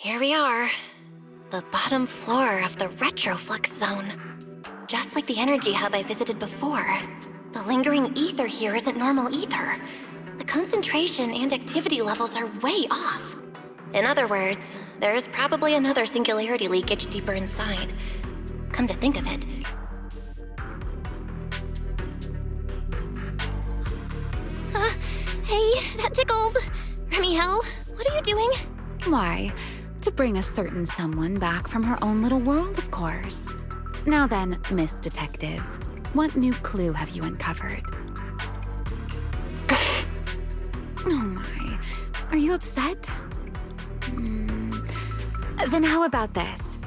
Here we are. The bottom floor of the Retroflux Zone. Just like the energy hub I visited before. The lingering ether here isn't normal ether. The concentration and activity levels are way off. In other words, there's probably another singularity leakage deeper inside. Come to think of it. Hey, that tickles! Remiel, what are you doing? Why, to bring a certain someone back from her own little world, of course. Now then, Miss Detective, what new clue have you uncovered? Oh my, are you upset? Then how about this?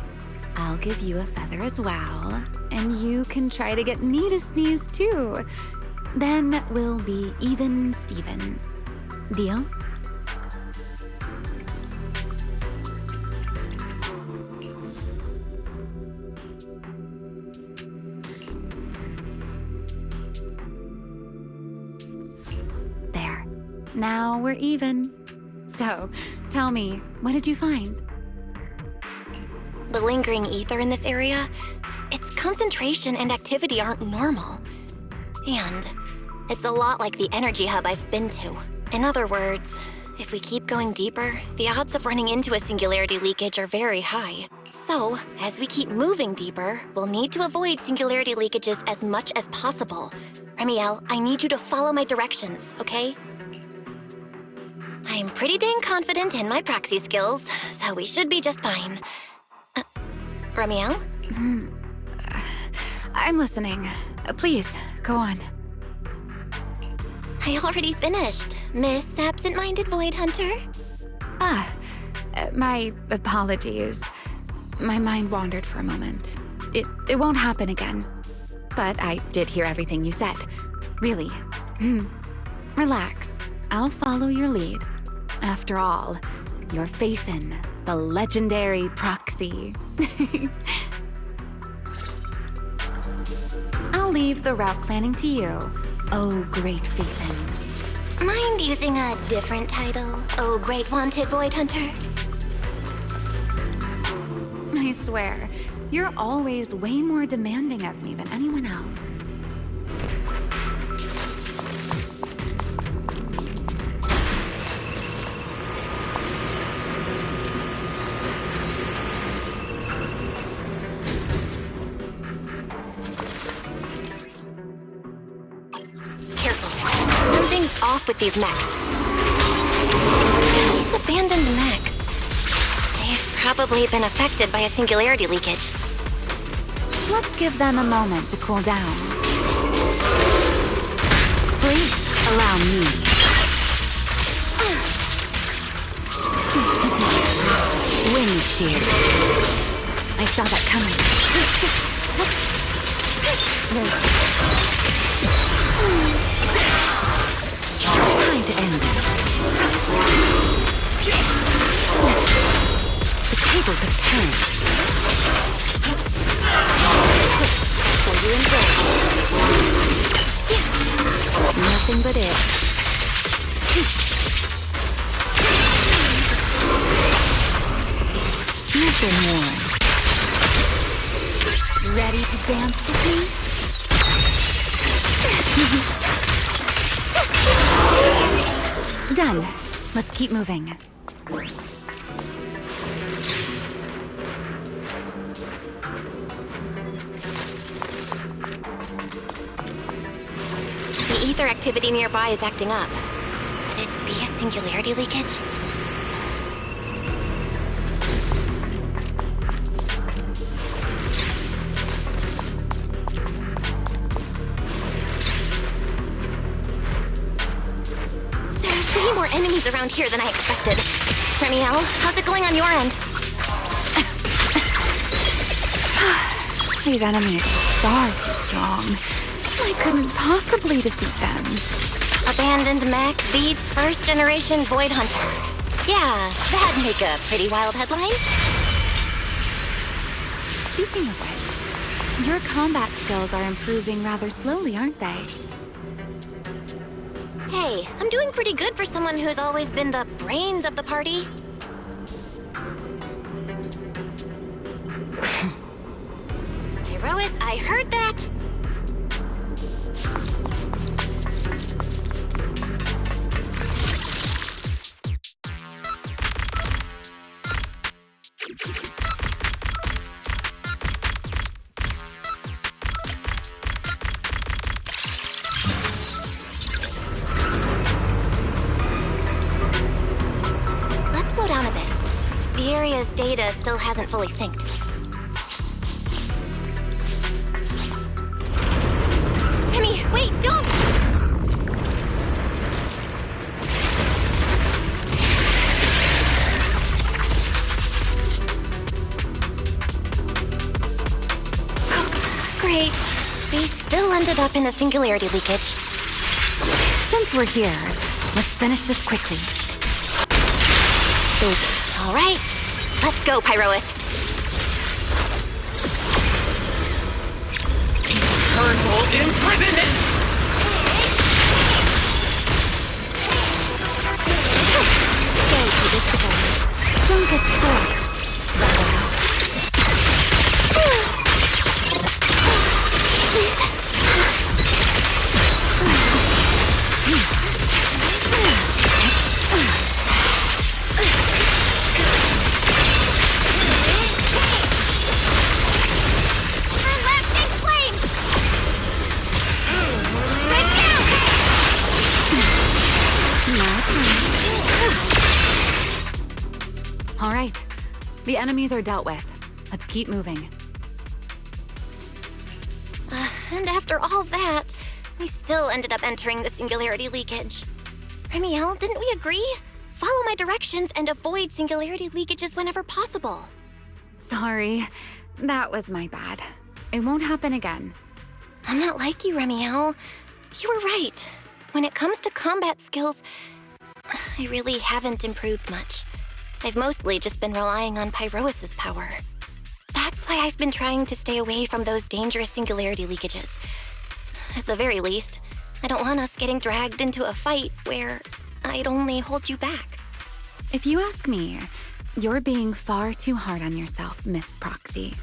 I'll give you a feather as well, and you can try to get me to sneeze too. Then we'll be even Steven. Deal? There. Now we're even. So, tell me, what did you find? The lingering ether in this area, its concentration and activity aren't normal. And it's a lot like the energy hub I've been to. In other words, if we keep going deeper, the odds of running into a singularity leakage are very high. So, as we keep moving deeper, we'll need to avoid singularity leakages as much as possible. Remiel, I need you to follow my directions, okay? I'm pretty dang confident in my proxy skills, so we should be just fine. Remiel? I'm listening. Please, go on. I already finished, Miss Absent-Minded Void Hunter. My apologies. My mind wandered for a moment. It won't happen again. But I did hear everything you said. Really. Relax. I'll follow your lead. After all, your faith in the legendary proxy. I'll leave the route planning to you, oh great Faithin. Mind using a different title, oh great wanted Void Hunter? I swear, you're always way more demanding of me than anyone else. Something's off with these mechs. These abandoned mechs. They've probably been affected by a singularity leakage. Let's give them a moment to cool down. Please allow me. Wind shear. I saw that coming. Time to end this. The tables have turned. So you enjoy. Nothing but it. Nothing more. Ready to dance with me? Done. Let's keep moving. The ether activity nearby is acting up. Could it be a singularity leakage? Way more enemies around here than I expected. Remiel, how's it going on your end? These enemies are far too strong. I couldn't possibly defeat them. Abandoned mech beats first generation Void Hunter. Yeah, that'd make a pretty wild headline. Speaking of which, your combat skills are improving rather slowly, aren't they? Hey, I'm doing pretty good for someone who's always been the brains of the party. Pyrois, I heard that! Let's slow down a bit. The area's data still hasn't fully synced. Remy, wait, don't! Great. We still ended up in a singularity leakage. Since we're here, let's finish this quickly. All right, let's go, Pyrois. Eternal imprisonment! Stay predictable. Don't get scared. All right, the enemies are dealt with. Let's keep moving. And after all that, we still ended up entering the singularity leakage. Remiel, didn't we agree? Follow my directions and avoid singularity leakages whenever possible. Sorry, that was my bad. It won't happen again. I'm not like you, Remiel. You were right. When it comes to combat skills, I really haven't improved much. I've mostly just been relying on Pyrois' power. That's why I've been trying to stay away from those dangerous singularity leakages. At the very least, I don't want us getting dragged into a fight where I'd only hold you back. If you ask me, you're being far too hard on yourself, Miss Proxy.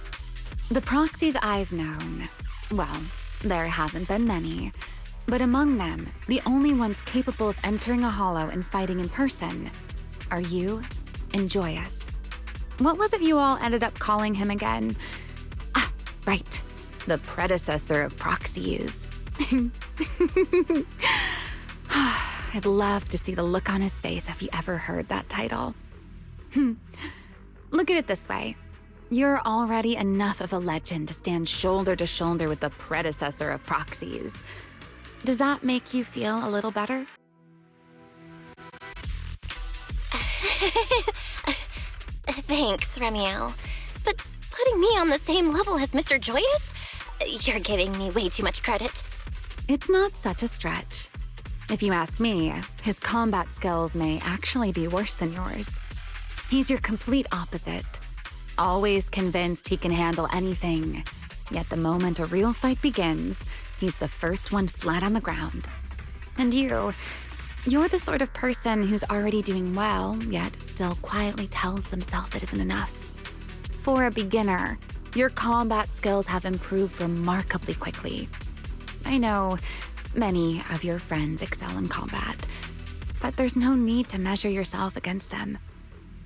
The proxies I've known, well, there haven't been many, but among them, the only ones capable of entering a hollow and fighting in person are you and Joyous. What was it you all ended up calling him again? Ah, right. The predecessor of proxies. I'd love to see the look on his face if he ever heard that title. Look at it this way. You're already enough of a legend to stand shoulder to shoulder with the predecessor of proxies. Does that make you feel a little better? Thanks, Remiel. But putting me on the same level as Mr. Joyous? You're giving me way too much credit. It's not such a stretch. If you ask me, his combat skills may actually be worse than yours. He's your complete opposite. Always convinced he can handle anything. Yet the moment a real fight begins, he's the first one flat on the ground. And you're the sort of person who's already doing well, yet still quietly tells themselves it isn't enough. For a beginner, your combat skills have improved remarkably quickly. I know many of your friends excel in combat, but there's no need to measure yourself against them.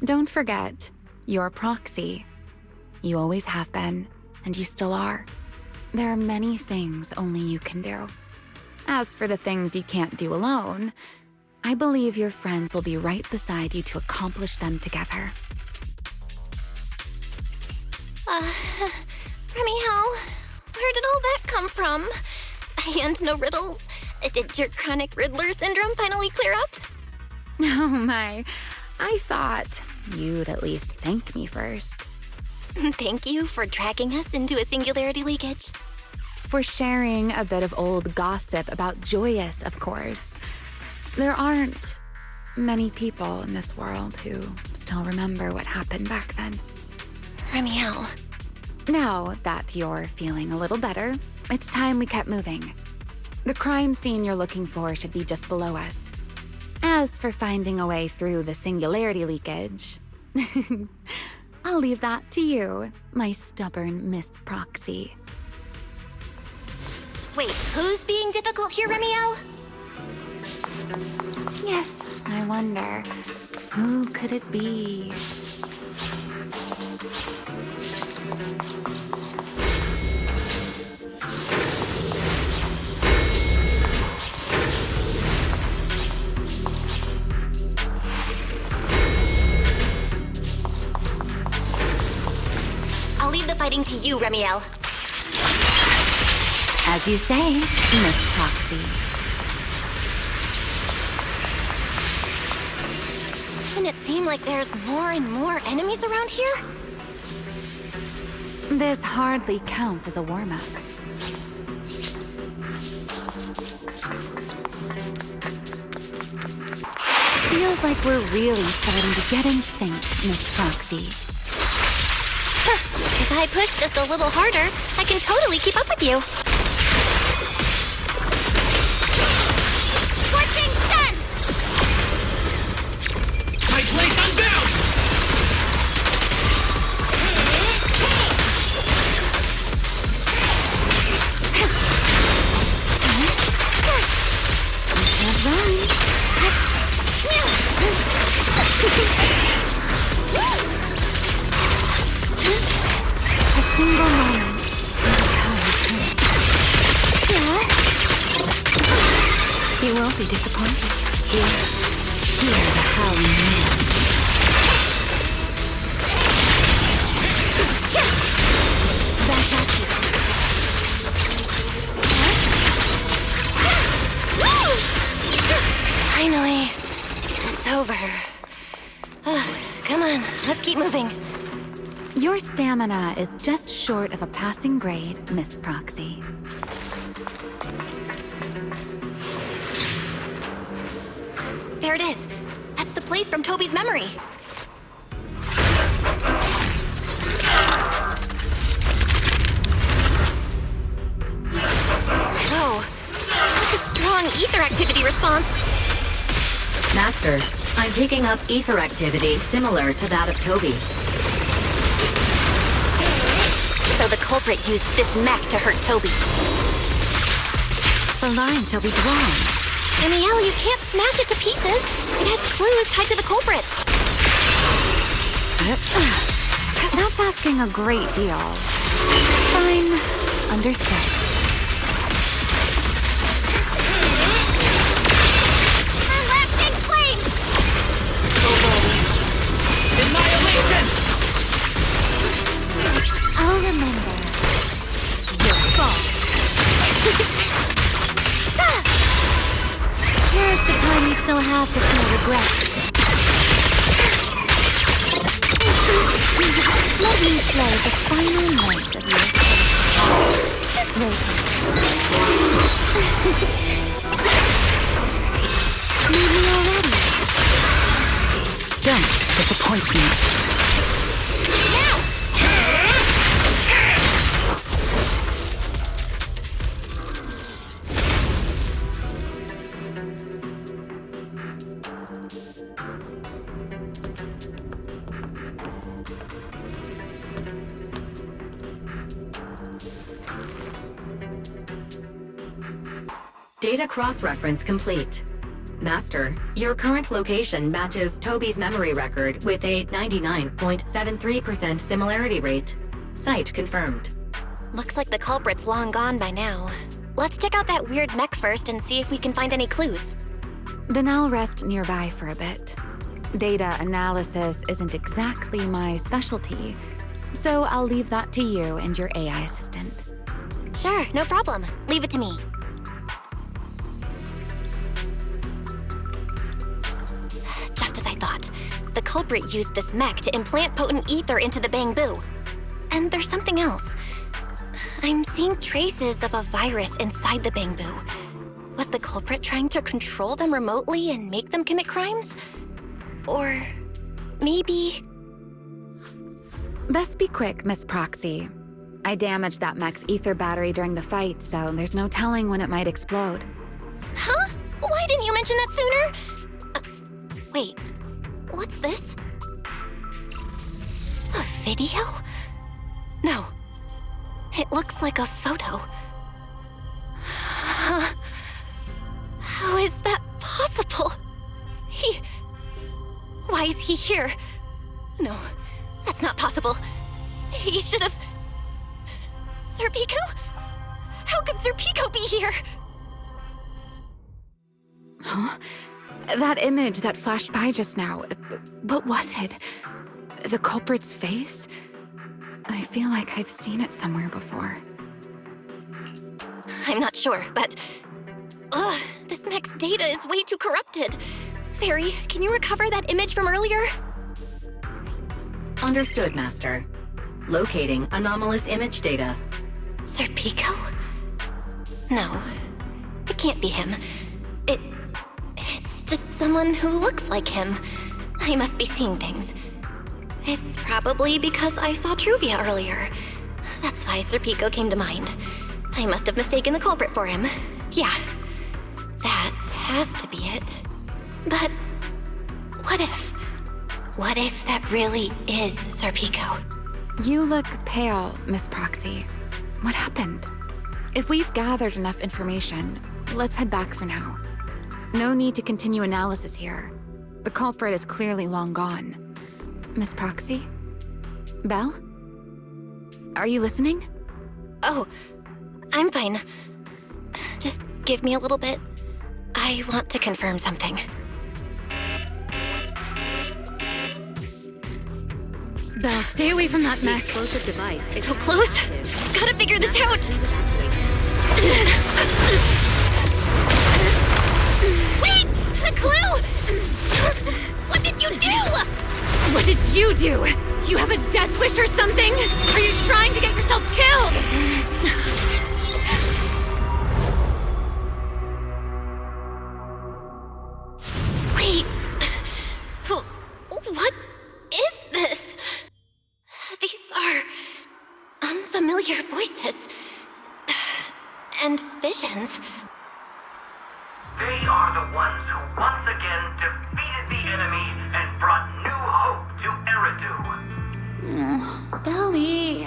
Don't forget, you're a proxy. You always have been, and you still are. There are many things only you can do. As for the things you can't do alone, I believe your friends will be right beside you to accomplish them together. Remiel, where did all that come from? And no riddles? Did your chronic Riddler syndrome finally clear up? Oh my, I thought you'd at least thank me first. Thank you for dragging us into a singularity leakage. For sharing a bit of old gossip about Joyous, of course. There aren't many people in this world who still remember what happened back then. Remiel. Now that you're feeling a little better, it's time we kept moving. The crime scene you're looking for should be just below us. As for finding a way through the singularity leakage, I'll leave that to you, my stubborn Miss Proxy. Wait, who's being difficult here, Remiel? Yes, I wonder, who could it be? I'll leave the fighting to you, Remiel. As you say, Miss Proxy. Doesn't it seem like there's more and more enemies around here? This hardly counts as a warm-up. Feels like we're really starting to get in sync, Miss Proxy. If I push just a little harder, I can totally keep up with you. Scorching Sun! My blade unbound! Can't run. A single moment. You won't be disappointed. Hear the howling wind. Back at you. Finally, it's over. Come on, let's keep moving. Your stamina is just short of a passing grade, Miss Proxy. There it is. That's the place from Toby's memory. Whoa, such a strong ether activity response. Master, I'm picking up ether activity similar to that of Toby. So the culprit used this mech to hurt Toby. The line shall be drawn. Amiel, you can't smash it to pieces. It has clues tied to the culprit. That's asking a great deal. Fine. Understood. Lasting flame! Annihilation! I'll remember. Your fault. Here's the time you still have to feel regret. Let me play the final note of your Wait. Need me already? Don't disappoint me. Data cross-reference complete. Master, your current location matches Toby's memory record with a 99.73% similarity rate. Site confirmed. Looks like the culprit's long gone by now. Let's check out that weird mech first and see if we can find any clues. Then I'll rest nearby for a bit. Data analysis isn't exactly my specialty, so I'll leave that to you and your AI assistant. Sure, no problem. Leave it to me. Just as I thought. The culprit used this mech to implant potent ether into the bamboo. And there's something else. I'm seeing traces of a virus inside the bamboo. Was the culprit trying to control them remotely and make them commit crimes? Or maybe... Best be quick, Miss Proxy. I damaged that mech's ether battery during the fight, so there's no telling when it might explode. Huh? Why didn't you mention that sooner? Wait, what's this? A video? No. It looks like a photo. How is that possible? Why is he here? No, that's not possible. He should have... Sir Pico? How could Sir Pico be here? Huh? That image that flashed by just now, what was it? The culprit's face? I feel like I've seen it somewhere before. I'm not sure, but... this mech's data is way too corrupted. Fairy, can you recover that image from earlier? Understood, Master. Locating anomalous image data. Sir Pico? No, it can't be him. It's just someone who looks like him. I must be seeing things. It's probably because I saw Truvia earlier. That's why Sir Pico came to mind. I must have mistaken the culprit for him. Yeah, that has to be it. But what if? What if that really is Sir Pico? You look pale, Miss Proxy. What happened? If we've gathered enough information, let's head back for now. No need to continue analysis here. The culprit is clearly long gone. Miss Proxy? Belle? Are you listening? Oh, I'm fine. Just give me a little bit. I want to confirm something. Belle, stay away from that mess. Explosive device. So close. Gotta figure this out. Wait! A clue! What did you do? What did you do? You have a death wish or something? Are you trying to get yourself killed? Wait. What is this? These are unfamiliar voices. And visions. They are the ones who once again defeated the enemy and brought new hope to Eridu. Belly,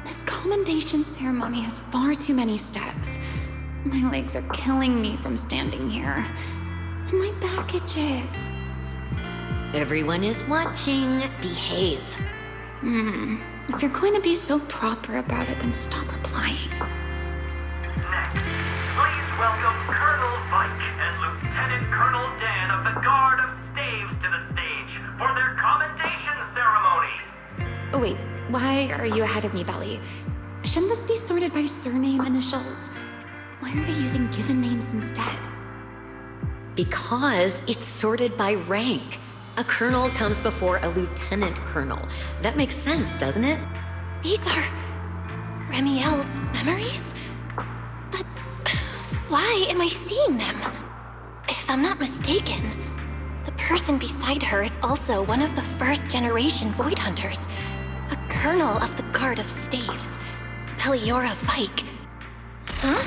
this commendation ceremony has far too many steps. My legs are killing me from standing here. And my back itches. Everyone is watching. Behave. If you're going to be so proper about it, then stop replying. Next, please welcome Colonel Vike and Lieutenant Colonel Dan of the Guard of Staves to the stage for their commendation ceremony. Oh wait, why are you ahead of me, Belly? Shouldn't this be sorted by surname initials? Why are they using given names instead? Because it's sorted by rank. A colonel comes before a lieutenant colonel. That makes sense, doesn't it? These are Remiel's memories? But why am I seeing them? If I'm not mistaken, the person beside her is also one of the first-generation Void Hunters. A colonel of the Guard of Staves, Peliora Vike. Huh?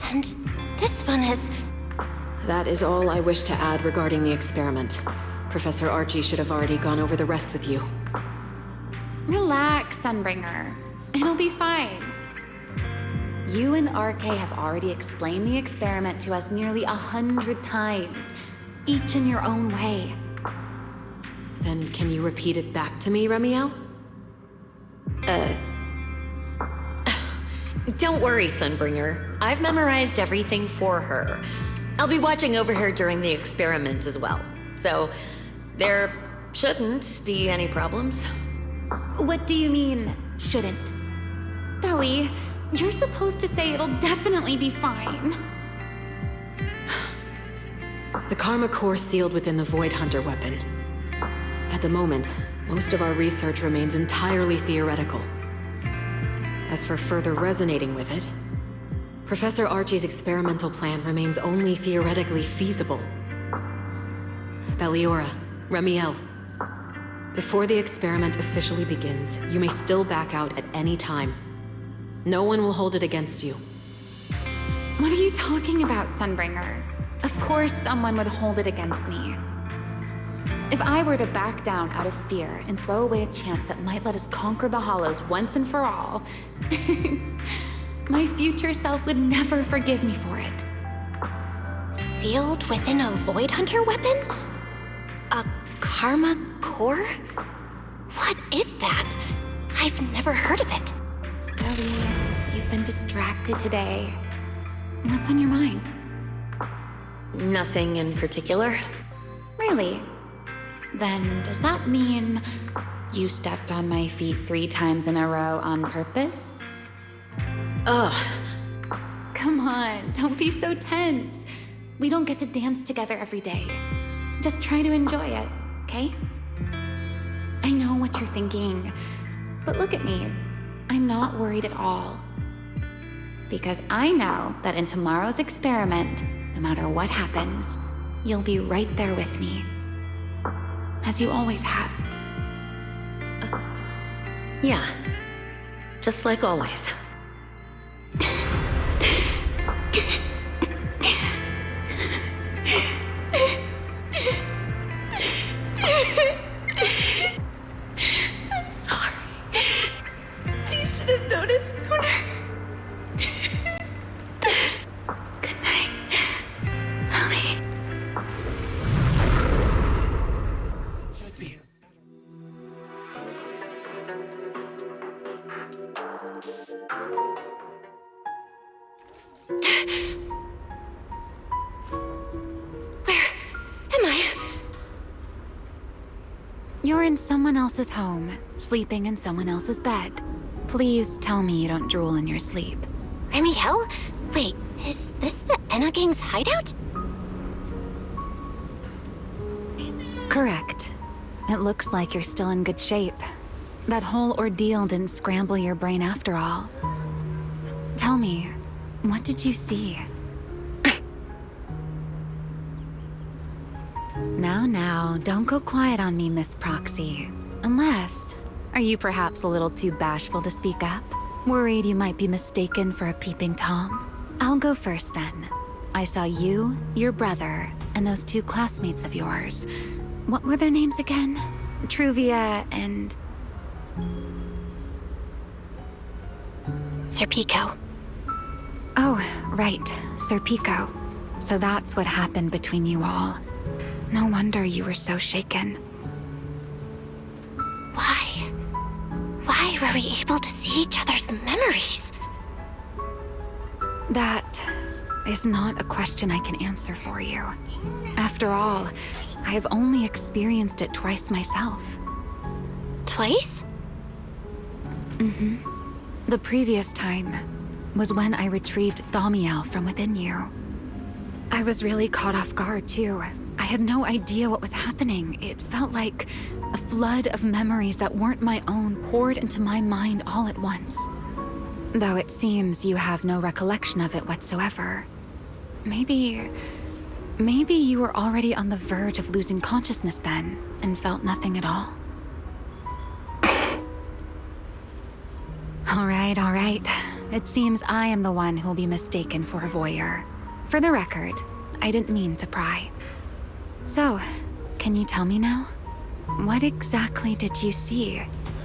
And this one is... That is all I wish to add regarding the experiment. Professor Archie should have already gone over the rest with you. Relax, Sunbringer. It'll be fine. You and RK have already explained the experiment to us nearly 100 times, each in your own way. Then can you repeat it back to me, Remiel? Don't worry, Sunbringer. I've memorized everything for her. I'll be watching over her during the experiment as well. So, there shouldn't be any problems. What do you mean, shouldn't? Belly, you're supposed to say it'll definitely be fine. The Karma Core sealed within the Void Hunter weapon. At the moment, most of our research remains entirely theoretical. As for further resonating with it, Professor Archie's experimental plan remains only theoretically feasible. Peliora, Remiel, before the experiment officially begins, you may still back out at any time. No one will hold it against you. What are you talking about, Sunbringer? Of course someone would hold it against me. If I were to back down out of fear and throw away a chance that might let us conquer the Hollows once and for all, My future self would never forgive me for it. Sealed within a Void Hunter weapon? A karma core? What is that? I've never heard of it. Ellie, you've been distracted today. What's on your mind? Nothing in particular. Really? Then does that mean you stepped on my feet 3 times in a row on purpose? Ugh. Come on, don't be so tense. We don't get to dance together every day. Just try to enjoy it, okay? I know what you're thinking, but look at me. I'm not worried at all. Because I know that in tomorrow's experiment, no matter what happens, you'll be right there with me. As you always have. Yeah. Just like always. I'm sorry. I should have noticed sooner. Good night, Ellie. Where am I? You're in someone else's home, sleeping in someone else's bed. Please tell me you don't drool in your sleep. Remy Hell? Wait, is this the Enna Gang's hideout? Correct. It looks like you're still in good shape. That whole ordeal didn't scramble your brain after all. Tell me, what did you see? Now, don't go quiet on me, Miss Proxy. Unless, are you perhaps a little too bashful to speak up? Worried you might be mistaken for a peeping Tom? I'll go first then. I saw you, your brother, and those 2 classmates of yours. What were their names again? Truvia and... Sir Pico. Oh, right, Sir Pico. So that's what happened between you all. No wonder you were so shaken. Why were we able to see each other's memories? That is not a question I can answer for you. After all, I have only experienced it twice myself. Twice? The previous time was when I retrieved Thaumiel from within you. I was really caught off guard, too. I had no idea what was happening. It felt like a flood of memories that weren't my own poured into my mind all at once. Though it seems you have no recollection of it whatsoever. Maybe you were already on the verge of losing consciousness then, and felt nothing at all. All right. It seems I am the one who'll be mistaken for a voyeur. For the record, I didn't mean to pry. So, can you tell me now? What exactly did you see?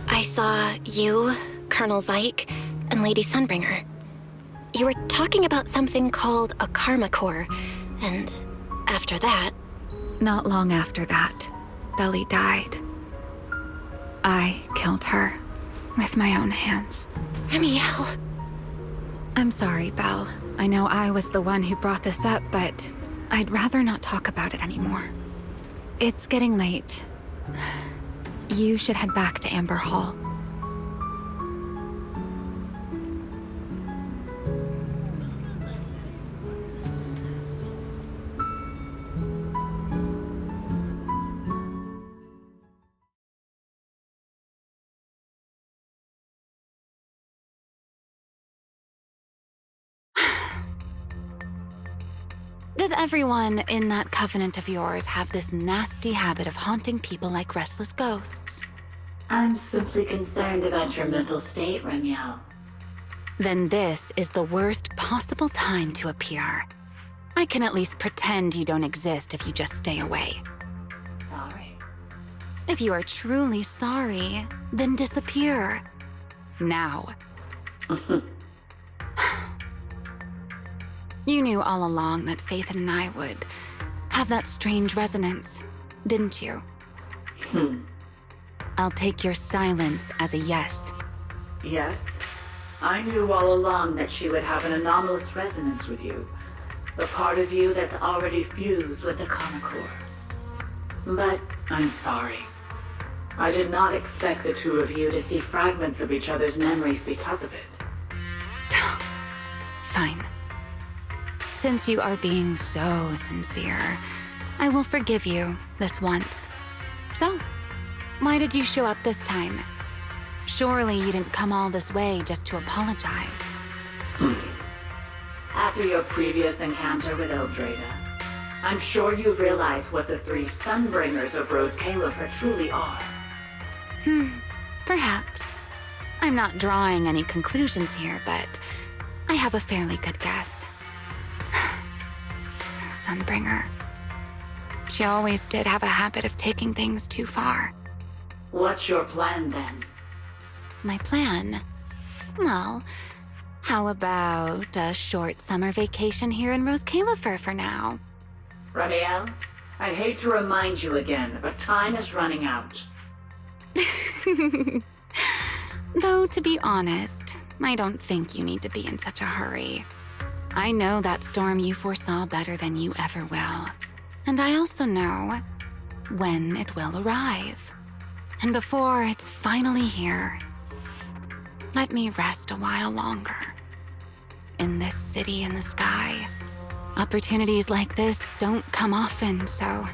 I saw you, Colonel Vike, and Lady Sunbringer. You were talking about something called a karma core, and after that... Not long after that, Belly died. I killed her with my own hands. Remiel. I'm sorry, Belle. I know I was the one who brought this up, but I'd rather not talk about it anymore. It's getting late. You should head back to Amber Hall. Does everyone in that covenant of yours have this nasty habit of haunting people like restless ghosts? I'm simply concerned about your mental state, Remiel. Then this is the worst possible time to appear. I can at least pretend you don't exist if you just stay away. Sorry. If you are truly sorry, then disappear. Now. You knew all along that Faith and I would have that strange resonance, didn't you? I'll take your silence as a yes. Yes, I knew all along that she would have an anomalous resonance with you. The part of you that's already fused with the Karma Core. But I'm sorry. I did not expect the two of you to see fragments of each other's memories because of it. Fine. Since you are being so sincere, I will forgive you this once. So, why did you show up this time? Surely you didn't come all this way just to apologize. After your previous encounter with Eldrada, I'm sure you've realized what the three Sunbringers of Rose Califer truly are. Perhaps. I'm not drawing any conclusions here, but I have a fairly good guess. Sunbringer. She always did have a habit of taking things too far. What's your plan then? My plan? Well, how about a short summer vacation here in Rose Califer for now? Ramiel, I hate to remind you again, but time is running out. Though, to be honest, I don't think you need to be in such a hurry. I know that storm you foresaw better than you ever will. And I also know when it will arrive. And before it's finally here, let me rest a while longer. In this city in the sky, opportunities like this don't come often, so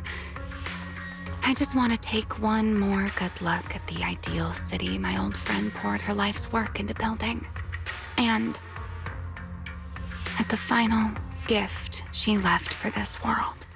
I just want to take one more good look at the ideal city my old friend poured her life's work into building. And at the final gift she left for this world.